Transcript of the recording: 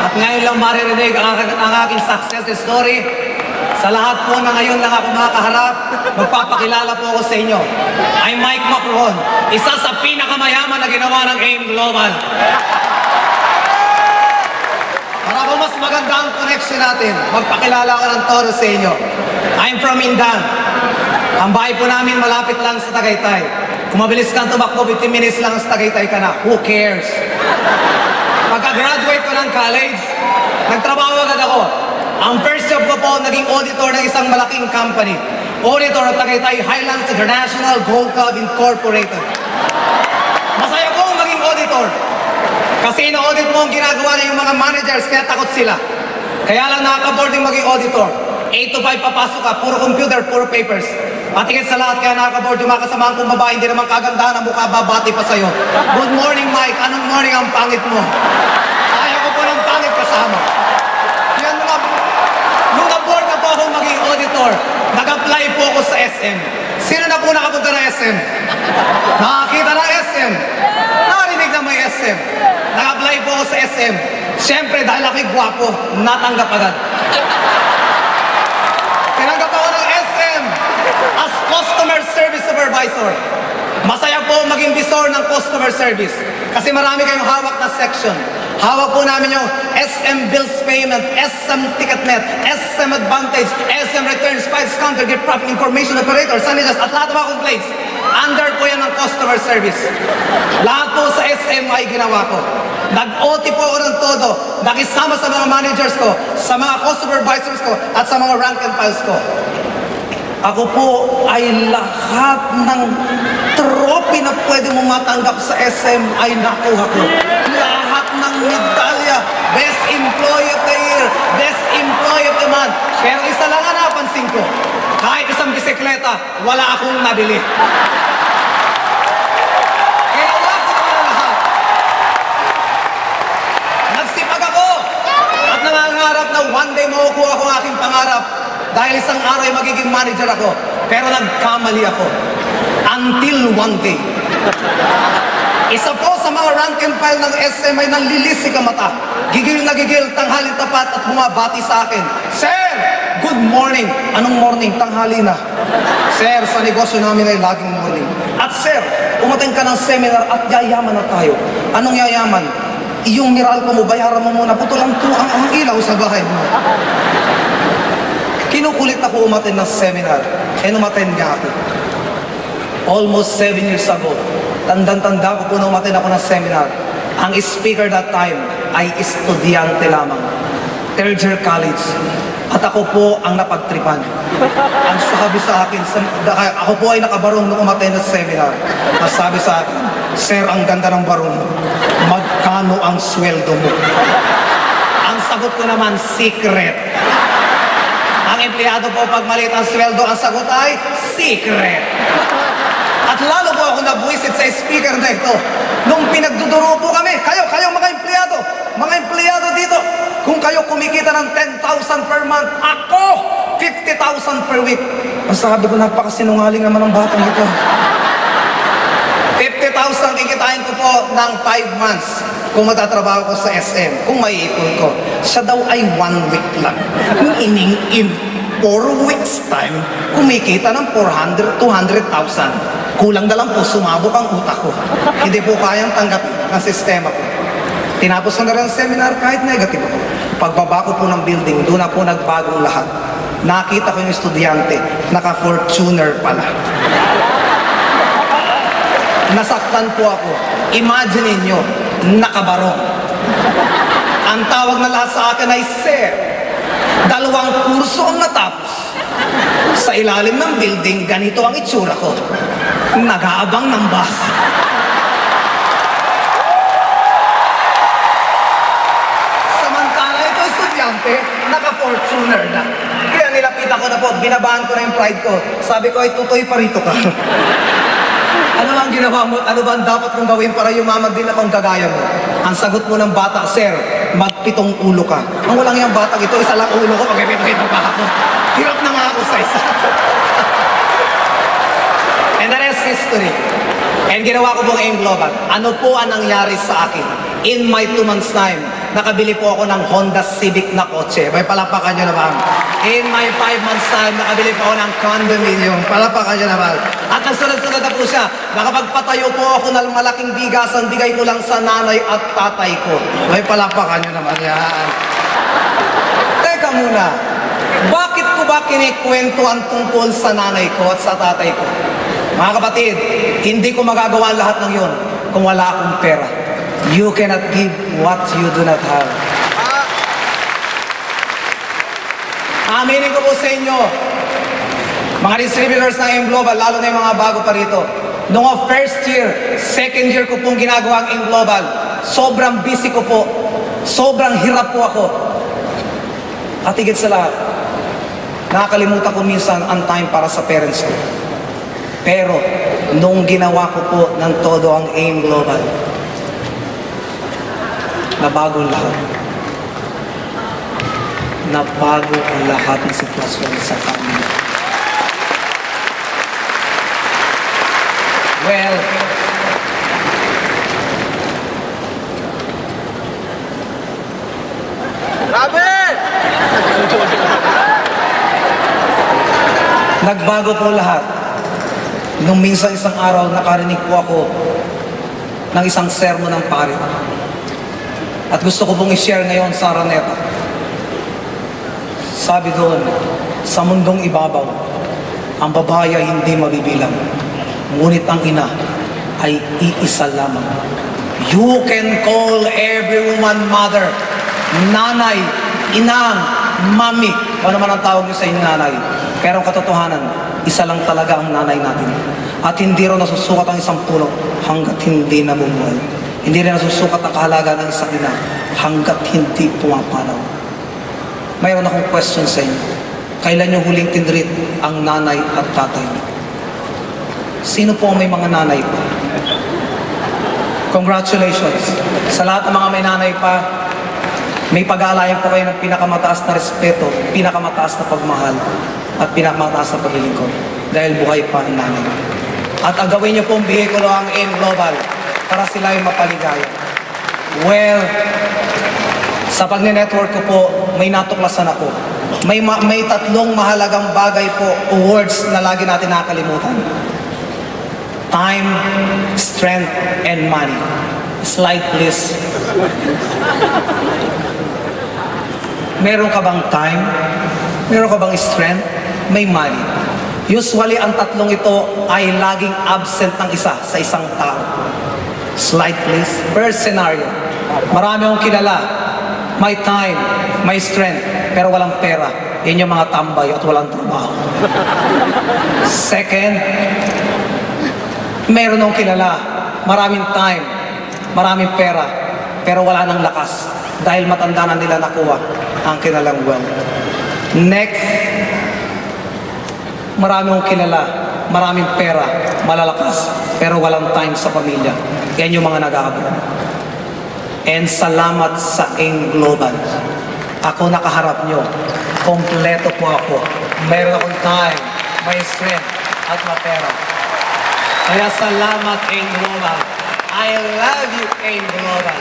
At ngayon lang maririnig ang aking success story. Sa lahat po na ngayon lang ako makakaharap, magpapakilala po ako sa inyo. I'm Mike Macron, isa sa pinakamayaman na ginawa ng AIM Global. Para po mas maganda ang connection natin, magpakilala ko ng todo sa inyo. I'm from Indan. Ang bahay po namin malapit lang sa Tagaytay. Kung mabilis kang tumakbo, 15 minutes lang sa Tagaytay ka na. Who cares? Pagka-graduate ko ng college, nagtrabaho agad ako. Ang first job ko po, naging auditor ng isang malaking company. Auditor ng Tagaytay Highlands International Gold Club Incorporated. Masaya po maging auditor. Kasi ina-audit mo ang ginagawa na yung mga managers, kaya takot sila. Kaya lang nakaka-boarding maging auditor. 8 to 5 papasok ka, puro computer, puro papers. Patingin sa lahat, kaya nakaka-board yung mga kasamahan kong babae, hindi naman kagandahan ang mukha, babati pa sa'yo. Good morning, Mike. Anong morning ang pangit mo? Ayaw ko po ng pangit kasama. Yan mga, nung na-board na po ako maging auditor, nag-apply po ako sa SM. Sino na po nakapunta na SM? Nakakita na SM. Narinig na may SM. Nag-apply po ako sa SM. Siyempre, dahil ako'y gwapo, natanggap agad. Tinanggap ako ng SM as Customer Service Supervisor. Masaya po maging visor ng customer service. Kasi marami kayong hawak na section. Hawak po namin yung SM Bills Payment, SM TicketNet, SM Advantage, SM Returns, Files Counter, Gift Profit Information Operator, Sanitas, at lahat ng mga complaints. Under po yan ng customer service. Lahat po sa SM ay ginawa ko. Nag-OT po ako ng todo. Nakisama sa mga managers ko, sa mga customer advisors ko, at sa mga rank and files ko. Ako po ay lahat ng trophy na pwede mong matanggap sa SM ay nakuha ko. Lahat ng medalya, Best Employee of the Year, Best Employee of the Month. Pero isa lang ang napansin ko, kahit isang bisikleta, wala akong nabili. Ginawa ko naman ang lahat. Nagsipag ako at nangangarap na one day makukuha ko ang aking pangarap. Dahil isang araw ay magiging manager ako. Pero nagkamali ako. Until one day. Isa po sa mga rank and file ng SM ay nanlilisik ang mata. Gigil na gigil, tanghaling tapat at bumabati sa akin. Sir! Good morning! Anong morning? Tanghali na. Sir, sa negosyo namin ay laging morning. At sir, umating ka ng seminar at yayaman na tayo. Anong yayaman? Iyong Meralco mo, bayaran mo muna. Putulang tuang ang ilaw sa bahay mo. Kinukulit ako umattend ng seminar. And umattend nga ako. Almost 7 years ago. Tandang-tanda ko po na umattend ako ng seminar. Ang speaker that time ay estudyante lamang. Third year college. At ako po ang napagtripan. Ang sabi sa akin, ako po ay nakabarong nung umattend ng seminar. Ang sabi sa akin, Sir, ang ganda ng barong mo. Magkano ang sweldo mo? Ang sagot ko naman, secret. Ang empleyado po pag maliit ang sweldo, ang sagot ay secret. At lalo po ako nabuisit sa speaker na ito. Nung pinagduduro po kami, kayo mga empleyado dito, kung kayo kumikita ng 10,000 per month, ako 50,000 per week. Ang sabi ko, napakasinungaling naman ang batang ito. 50,000 kikitain ko po ng 5 months kung magtatrabaho ko sa SM, kung maiipon ko. Siya daw ay 1 week lang. Meaning in 4 weeks time, kumikita ng 400, 200,000. Kulang na lang po, sumabog ang utak ko. Hindi po kayang tanggapin ng sistema ko. Tinapos ko na rin ang seminar kahit negative ako. Pagbaba ko po ng building, doon na po nagbagong lahat. Nakita ko yung estudyante, naka-Fortuner pala. Nasaktan po ako. Imagine niyo, nakabarong. Ang tawag na lahat sa akin ay Sir. 2 kurso ang natapos. Sa ilalim ng building, ganito ang itsura ko. Nag-aabang ng bus. Samantala ito estudyante, naka-Fortuner na. Kaya nilapitan ko na po, binabahan ko na yung pride ko. Sabi ko, ay tutoy pa rito ka. Ano ang ginawa mo? Ano ba ang dapat kong gawin para yumaman din akong kagaya mo? Ang sagot mo ng bata, Sir, magpitong ulo ka. Ang walang yung batang ito, isa lang ulo ko, pag-ipitong pa ako. Hirap na nga ako sa isa. And the rest is history. And ginawa ko pong AIM Global. Ano po ang nangyari sa akin? In my 2 months time, nakabili po ako ng Honda Civic na kotse. May palapakan nyo naman. In my 5 months time, nakabili po ako ng condominium. Palapakan nyo naman. At nagsunod-sunod na po siya. Nakapagpatayo po ako ng malaking bigasan, bigay ko lang sa nanay at tatay ko. May palapakan nyo naman yan. Teka muna, bakit ko ba kinikwento ang tungkol sa nanay ko at sa tatay ko? Mga kapatid, hindi ko magagawa lahat ng yun kung wala akong pera. You cannot give what you do not have. Aminin ko po sa inyo, mga distributors ng AIM Global, lalo na yung mga bago pa rito. Noong first year, second year ko pong ginagawa ang AIM Global, sobrang busy ko po, sobrang hirap po ako. At higit sa lahat, nakakalimutan ko minsan ang time para sa parents ko. Pero, nung ginawa ko po ng todo ang AIM Global, nabago lahat. Nabago ang lahat ng sitwasyon sa family. Well, Grabe! nagbago po lahat. Nung minsan isang araw, nakarinig po ako ng isang sermon ng pare. At gusto ko pong i-share ngayon sa Araneta. Sabi doon, sa mundong ibabaw, ang babae ay hindi mabibilang. Ngunit ang ina ay iisa lamang. You can call every woman mother, nanay, inang, mami. Ano man ang tawag niyo sa inyo nanay. Pero ang katotohanan, isa lang talaga ang nanay natin. At hindi rin nasusukat ang isang puno hanggat hindi nabubuhay. Hindi rin nasusukat ang kahalaga ng isang ina hanggat hindi pumapanaw. Mayroon akong question sa inyo. Kailan nyo huling tinreat ang nanay at tatay? Sino po ang may mga nanay pa? Congratulations. Sa lahat ng mga may nanay pa, may pag-aalayan po kayo ng pinakamataas na respeto, pinakamataas na pagmahal, at pinakamataas na paglilingkod. Dahil buhay pa ang nanay. At ang gawin nyo pong bihikulo ang AIM Global para sila yung mapaligaya. Well, sa pag-network ko po, may natuklasan ako. May tatlong mahalagang bagay po o words na lagi natin nakakalimutan. Time, strength, and money. Slide please. Meron ka bang time? Meron ka bang strength? May money. Usually, ang tatlong ito ay laging absent ng isa sa isang tao. Slide please. First scenario. Marami akong kilala. May time, may strength, pero walang pera. Yan yung mga tambay at walang trabaho. Second, meron akong kilala. Maraming time, maraming pera, pero wala nang lakas. Dahil matanda na nila nakuha ang kanilang wealth. Next, marami akong kilala, maraming pera, malalakas, pero walang time sa pamilya. Yan yung mga nag-aabot. And salamat sa AIM Global. Ako nakaharap nyo. Kompleto po ako. Meron akong time, may strength, at mapera. Kaya salamat AIM Global. I love you AIM Global.